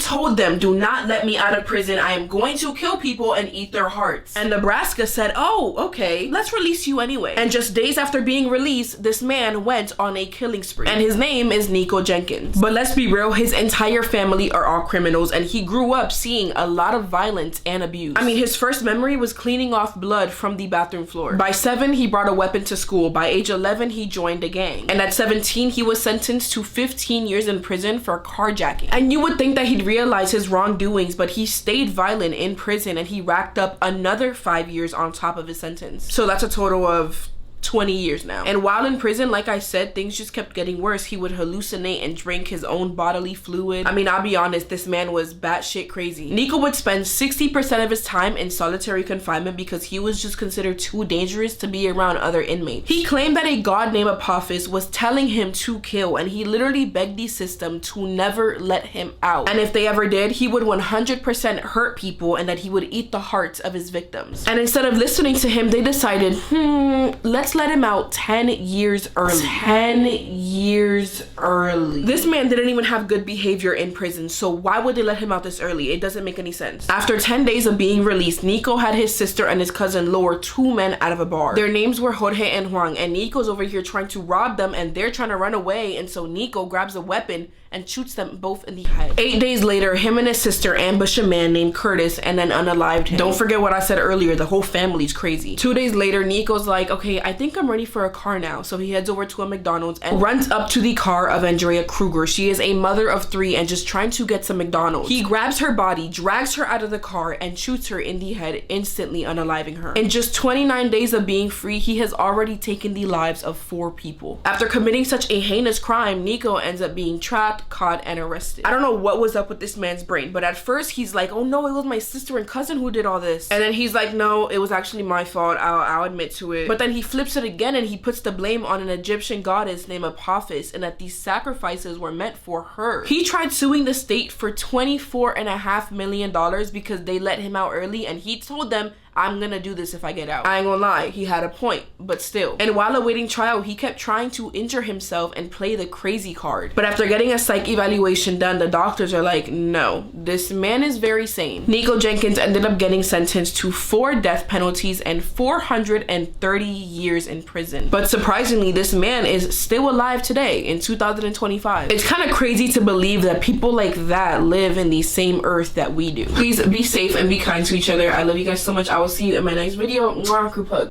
told them, do not let me out of prison. I am going to kill people and eat their hearts. And Nebraska said, oh, okay, let's release you anyway. And just days after being released, this man went on a killing spree. And his name is Nico Jenkins. But let's be real, his entire family are all criminals, and he grew up seeing a lot of violence and abuse. I mean, his first memory was cleaning off blood from the bathroom floor. By 7, he brought a weapon to school. By age 11, he joined a gang. And at 17, he was sentenced to 15 years in prison for carjacking. And you would think that he'd realize his wrongdoings, but he stayed violent in prison, and he racked up another 5 years on top of his sentence. So that's a total of 20 years now. And while in prison, like I said, things just kept getting worse. He would hallucinate and drink his own bodily fluid. I mean, I'll be honest, this man was batshit crazy. Nico would spend 60% of his time in solitary confinement because he was just considered too dangerous to be around other inmates. He claimed that a god named Apophis was telling him to kill, and he literally begged the system to never let him out. And if they ever did, he would 100% hurt people, and that he would eat the hearts of his victims. And instead of listening to him, they decided, let's let him out 10 years early. 10 years early. This man didn't even have good behavior in prison, so why would they let him out this early? It doesn't make any sense. After 10 days of being released, Nico had his sister and his cousin lower 2 men out of a bar. Their names were Jorge and Juan, and Nico's over here trying to rob them, and they're trying to run away, and so Nico grabs a weapon and shoots them both in the head. 8 days later, him and his sister ambush a man named Curtis and then unalived him. Don't forget what I said earlier, the whole family's crazy. 2 days later, Nico's like, okay, I think I'm ready for a car now. So he heads over to a McDonald's and runs up to the car of Andrea Kruger. She is a mother of 3 and just trying to get some McDonald's. He grabs her body, drags her out of the car, and shoots her in the head, instantly unaliving her. In just 29 days of being free, he has already taken the lives of 4 people. After committing such a heinous crime, Nico ends up being trapped, caught, and arrested. I don't know what was up with this man's brain, but at first he's like, oh no, it was my sister and cousin who did all this. And then he's like, no, it was actually my fault. I'll admit to it. But then he flips it again and he puts the blame on an Egyptian goddess named Apophis, and that these sacrifices were meant for her. He tried suing the state for $24.5 million because they let him out early, and he told them, I'm gonna do this if I get out. I ain't gonna lie, he had a point, but still. And while awaiting trial, he kept trying to injure himself and play the crazy card. But after getting a psych evaluation done, the doctors are like, no, this man is very sane. Nico Jenkins ended up getting sentenced to 4 death penalties and 430 years in prison. But surprisingly, this man is still alive today in 2025. It's kind of crazy to believe that people like that live in the same earth that we do. Please be safe and be kind to each other. I love you guys so much. I will see you in my next video. Mwah, group hug.